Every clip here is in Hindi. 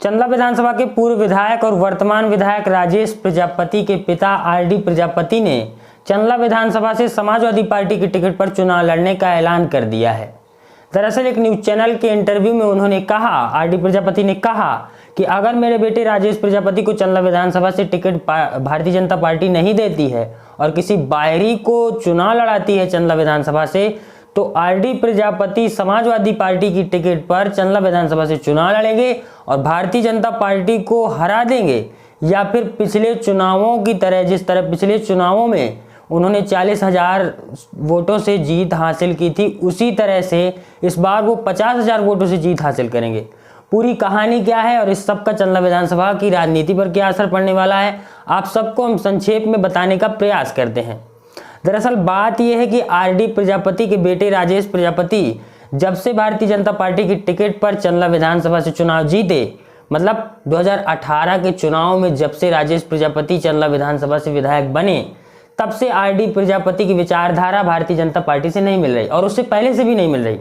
चंदला विधानसभा के पूर्व विधायक और वर्तमान विधायक राजेश प्रजापति के पिता आरडी प्रजापति ने चंदला विधानसभा से समाजवादी पार्टी की टिकट पर चुनाव लड़ने का ऐलान कर दिया है। दरअसल एक न्यूज चैनल के इंटरव्यू में उन्होंने कहा, आरडी प्रजापति ने कहा कि अगर मेरे बेटे राजेश प्रजापति को चंदला विधानसभा से टिकट भारतीय जनता पार्टी नहीं देती है और किसी बाहरी को चुनाव लड़ाती है चंदला विधानसभा से, तो आरडी प्रजापति समाजवादी पार्टी की टिकट पर चंदला विधानसभा से चुनाव लड़ेंगे और भारतीय जनता पार्टी को हरा देंगे, या फिर पिछले चुनावों की तरह, जिस तरह पिछले चुनावों में उन्होंने 40,000 वोटों से जीत हासिल की थी, उसी तरह से इस बार वो 50,000 वोटों से जीत हासिल करेंगे। पूरी कहानी क्या है और इस सब का चंदला विधानसभा की राजनीति पर क्या असर पड़ने वाला है, आप सबको हम संक्षेप में बताने का प्रयास करते हैं। दरअसल बात यह है कि आरडी प्रजापति के बेटे राजेश प्रजापति जब से भारतीय जनता पार्टी की टिकट पर चंदला विधानसभा से चुनाव जीते, मतलब 2018 के चुनाव में जब से राजेश प्रजापति चंदला विधानसभा से विधायक बने, तब से आरडी प्रजापति की विचारधारा भारतीय जनता पार्टी से नहीं मिल रही और उससे पहले से भी नहीं मिल रही।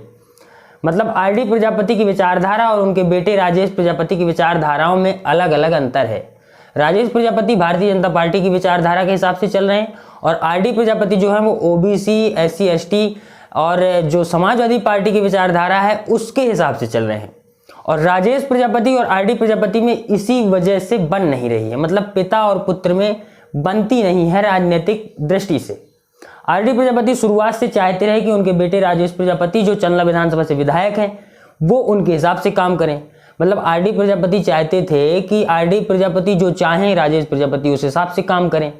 मतलब आरडी प्रजापति की विचारधारा और उनके बेटे राजेश प्रजापति की विचारधाराओं में अलग अलग अंतर है। राजेश प्रजापति भारतीय जनता पार्टी की विचारधारा के हिसाब से चल रहे हैं और आरडी प्रजापति जो है वो ओबीसी, एससी, एसटी और जो समाजवादी पार्टी की विचारधारा है उसके हिसाब से चल रहे हैं। और राजेश प्रजापति और आरडी प्रजापति में इसी वजह से बन नहीं रही है, मतलब पिता और पुत्र में बनती नहीं है राजनीतिक दृष्टि से। आरडी प्रजापति शुरुआत से चाहते रहे कि उनके बेटे राजेश प्रजापति जो चंदला विधानसभा से विधायक हैं वो उनके हिसाब से काम करें। मतलब आरडी प्रजापति चाहते थे कि आरडी प्रजापति जो चाहें राजेश प्रजापति उस हिसाब से काम करें,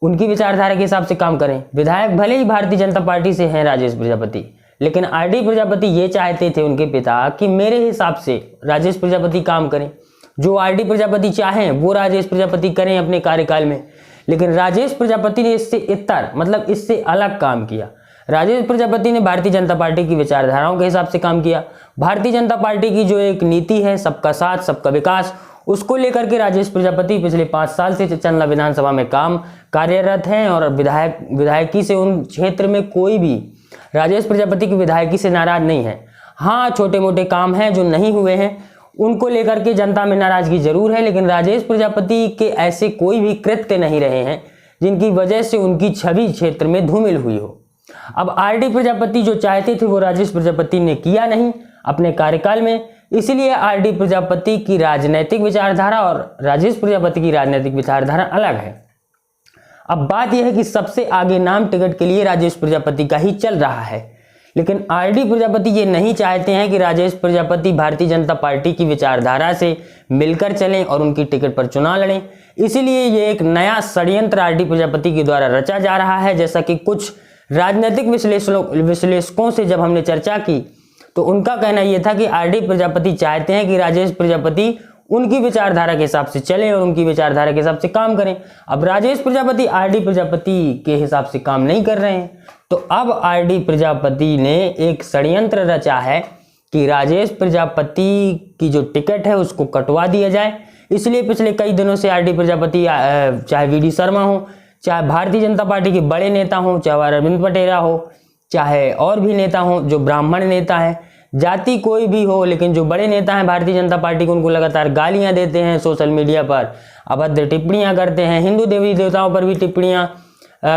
उनकी विचारधारा के हिसाब से काम करें। विधायक भले ही भारतीय जनता पार्टी से हैं राजेश प्रजापति, लेकिन आरडी प्रजापति ये चाहते थे उनके पिता कि मेरे हिसाब से राजेश प्रजापति काम करें, जो आरडी प्रजापति चाहें वो राजेश प्रजापति करें अपने कार्यकाल में। लेकिन राजेश प्रजापति ने इससे इतर, मतलब इससे अलग काम किया। राजेश प्रजापति ने भारतीय जनता पार्टी की विचारधाराओं के हिसाब से काम किया। भारतीय जनता पार्टी की जो एक नीति है सबका साथ सबका विकास, उसको लेकर के राजेश प्रजापति पिछले 5 साल से चंदला विधानसभा में कार्यरत हैं और विधायकी से उन क्षेत्र में कोई भी राजेश प्रजापति की विधायकी से नाराज नहीं है। हाँ, छोटे मोटे काम हैं जो नहीं हुए हैं, उनको लेकर के जनता में नाराजगी जरूर है, लेकिन राजेश प्रजापति के ऐसे कोई भी कृत्य नहीं रहे हैं जिनकी वजह से उनकी छवि क्षेत्र में धूमिल हुई हो। अब आरडी प्रजापति जो चाहते थे वो राजेश प्रजापति ने किया नहीं अपने कार्यकाल में, इसलिए आरडी प्रजापति की राजनीतिक विचारधारा और राजेश प्रजापति की राजनीतिक विचारधारा अलग है। अब बात यह है कि सबसे आगे नाम टिकट के लिए राजेश प्रजापति का ही चल रहा है, लेकिन आरडी प्रजापति ये नहीं चाहते हैं कि राजेश प्रजापति भारतीय जनता पार्टी की विचारधारा से मिलकर चलें और उनकी टिकट पर चुनाव लड़ें। इसीलिए ये एक नया षड्यंत्र आरडी प्रजापति के द्वारा रचा जा रहा है। जैसा कि कुछ राजनीतिक विश्लेषकों से जब हमने चर्चा की तो उनका कहना यह था कि आरडी प्रजापति चाहते हैं कि राजेश प्रजापति उनकी विचारधारा के हिसाब से चलें और उनकी विचारधारा के हिसाब से काम करें। अब राजेश प्रजापति आरडी प्रजापति के हिसाब से काम नहीं कर रहे हैं, तो अब आरडी प्रजापति ने एक षड्यंत्र रचा है कि राजेश प्रजापति की जो टिकट है उसको कटवा दिया जाए। इसलिए पिछले कई दिनों से आरडी प्रजापति चाहे वीडी शर्मा हो, चाहे भारतीय जनता पार्टी के बड़े नेता हो, चाहे अरविंद पटेला हो, चाहे और भी नेता हो जो ब्राह्मण नेता है, जाति कोई भी हो, लेकिन जो बड़े नेता हैं भारतीय जनता पार्टी को, उनको लगातार गालियां देते हैं, सोशल मीडिया पर अभद्र टिप्पणियां करते हैं, हिंदू देवी देवताओं पर भी टिप्पणियां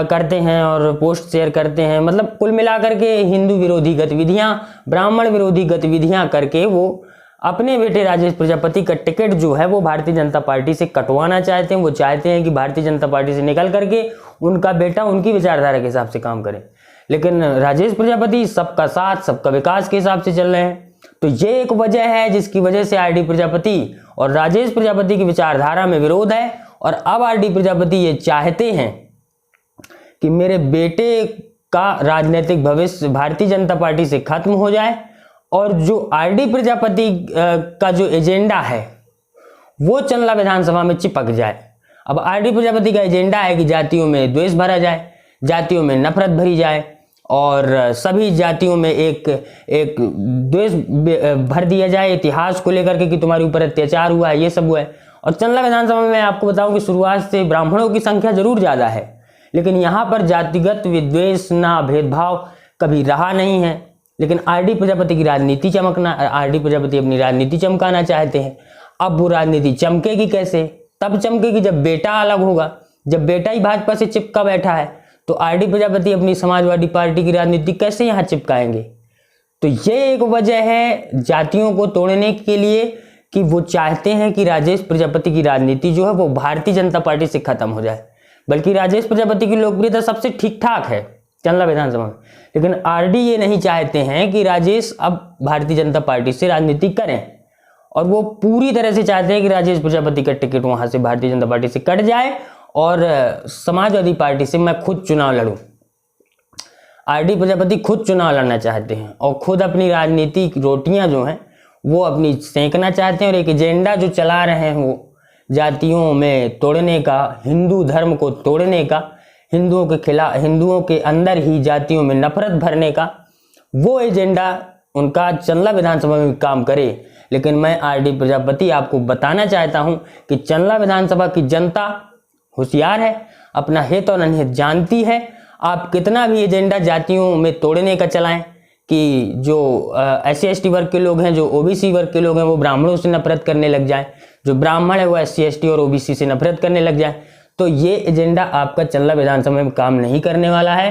करते हैं और पोस्ट शेयर करते हैं। मतलब कुल मिलाकर के हिंदू विरोधी गतिविधियां, ब्राह्मण विरोधी गतिविधियां करके वो अपने बेटे राजेश प्रजापति का टिकट जो है वो भारतीय जनता पार्टी से कटवाना चाहते हैं। वो चाहते हैं कि भारतीय जनता पार्टी से निकल करके उनका बेटा उनकी विचारधारा के हिसाब से काम करे, लेकिन राजेश प्रजापति सबका साथ सबका विकास के हिसाब से चल रहे हैं। तो ये एक वजह है जिसकी वजह से आरडी प्रजापति और राजेश प्रजापति की विचारधारा में विरोध है। और अब आरडी प्रजापति ये चाहते हैं कि मेरे बेटे का राजनीतिक भविष्य भारतीय जनता पार्टी से खत्म हो जाए और जो आरडी प्रजापति का जो एजेंडा है वो चंदला विधानसभा में चिपक जाए। अब आरडी प्रजापति का एजेंडा है कि जातियों में द्वेष भरा जाए, जातियों में नफरत भरी जाए और सभी जातियों में एक द्वेष भर दिया जाए इतिहास को लेकर के कि तुम्हारे ऊपर अत्याचार हुआ है, ये सब हुआ है। और चंदला विधानसभा में मैं आपको बताऊं कि शुरुआत से ब्राह्मणों की संख्या जरूर ज्यादा है, लेकिन यहाँ पर जातिगत विद्वेष ना भेदभाव कभी रहा नहीं है। लेकिन आरडी प्रजापति की राजनीति आरडी प्रजापति अपनी राजनीति चमकाना चाहते हैं। अब वो राजनीति चमकेगी कैसे? तब चमकेगी जब बेटा अलग होगा। जब बेटा ही भाजपा से चिपका बैठा है तो आरडी प्रजापति अपनी समाजवादी पार्टी की राजनीति कैसे यहाँ चिपकाएंगे? तो ये एक वजह है जातियों को तोड़ने के लिए कि वो चाहते हैं कि राजेश प्रजापति की राजनीति जो है वो भारतीय जनता पार्टी से खत्म हो जाए। बल्कि राजेश प्रजापति की लोकप्रियता सबसे ठीक ठाक है चंदला विधानसभा में, लेकिन आरडी ये नहीं चाहते हैं कि राजेश अब भारतीय जनता पार्टी से राजनीति करें, और वो पूरी तरह से चाहते हैं कि राजेश प्रजापति का टिकट वहां से भारतीय जनता पार्टी से कट जाए और समाजवादी पार्टी से मैं खुद चुनाव लड़ूं। आरडी प्रजापति खुद चुनाव लड़ना चाहते हैं और खुद अपनी राजनीतिक रोटियां जो हैं वो अपनी सेंकना चाहते हैं, और एक एजेंडा जो चला रहे हैं वो जातियों में तोड़ने का, हिंदू धर्म को तोड़ने का, हिंदुओं के खिलाफ, हिंदुओं के अंदर ही जातियों में नफरत भरने का, वो एजेंडा उनका चंदला विधानसभा में काम करे। लेकिन मैं आरडी प्रजापति आपको बताना चाहता हूं कि चंदला विधानसभा की जनता होशियार है, अपना हित और अनहित जानती है। आप कितना भी एजेंडा जातियों में तोड़ने का चलाएं कि जो SC ST वर्ग के लोग हैं, जो OBC वर्ग के लोग हैं वो ब्राह्मणों से नफरत करने लग जाए, जो ब्राह्मण है वो SC ST और OBC से नफरत करने लग जाए, तो ये एजेंडा आपका चंदला विधानसभा में काम नहीं करने वाला है।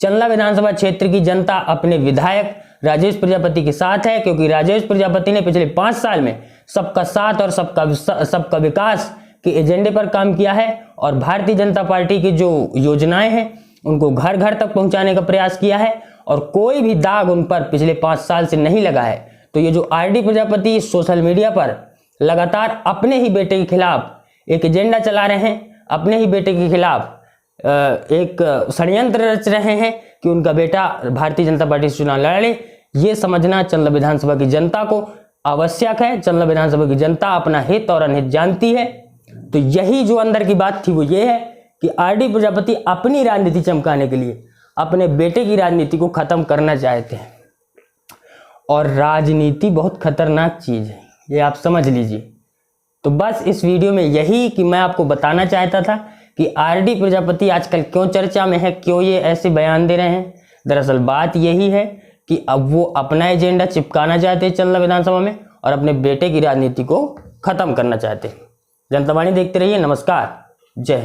चंदला विधानसभा क्षेत्र की जनता अपने विधायक राजेश प्रजापति के साथ है, क्योंकि राजेश प्रजापति ने पिछले 5 साल में सबका साथ और सबका विकास के एजेंडे पर काम किया है, और भारतीय जनता पार्टी की जो योजनाएं हैं उनको घर घर तक पहुंचाने का प्रयास किया है, और कोई भी दाग उन पर पिछले 5 साल से नहीं लगा है। तो ये जो आरडी प्रजापति सोशल मीडिया पर लगातार अपने ही बेटे के खिलाफ एक एजेंडा चला रहे हैं, अपने ही बेटे के खिलाफ एक षड्यंत्र रच रहे हैं कि उनका बेटा भारतीय जनता पार्टी से चुनाव लड़े, ये समझना चंदला विधानसभा की जनता को आवश्यक है। चंदला विधानसभा की जनता अपना हित और अनहित जानती है। तो यही जो अंदर की बात थी वो ये है कि आरडी प्रजापति अपनी राजनीति चमकाने के लिए अपने बेटे की राजनीति को खत्म करना चाहते हैं, और राजनीति बहुत खतरनाक चीज है, ये आप समझ लीजिए। तो बस इस वीडियो में यही कि मैं आपको बताना चाहता था कि आरडी प्रजापति आजकल क्यों चर्चा में है, क्यों ये ऐसे बयान दे रहे हैं। दरअसल बात यही है कि अब वो अपना एजेंडा चिपकाना चाहते हैं चंदला विधानसभा में, और अपने बेटे की राजनीति को खत्म करना चाहते हैं। जनता वाणी देखते रहिए। नमस्कार, जय हिंद।